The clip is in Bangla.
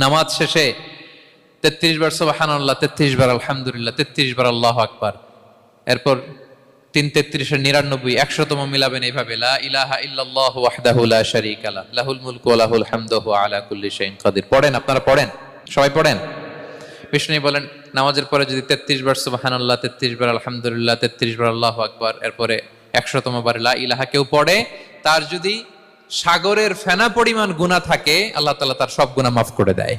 নামাজ শেষে 33 বার সুবহানাল্লাহ, 33 বার আলহামদুলিল্লাহ, 33 বার আল্লাহু আকবার, এরপর 3-33 99 100তম মিলাবেন এইভাবে, লা ইলাহা ইল্লাল্লাহু ওয়াহদাহু লা শারীকা লাহু লাহুল মুলকু ওয়া লাহুল হামদু ওয়া আলা কুল্লি শাইইন কাদির। পড়েন, আপনারা পড়েন, সবাই পড়েন। বিষ্ণু বলেন নামাজের পরে যদি 33 বার সুবহানাল্লাহ, 33 বার আলহামদুলিল্লাহ, 33 বার আল্লাহু আকবার, এরপরে 100তম বার লা ইলাহা কেউ পড়ে, তার যদি সাগরের ফেনা পরিমাণ গুনাহ থাকে আল্লাহ তাআলা তার সব গুনাহ মাফ করে দেয়।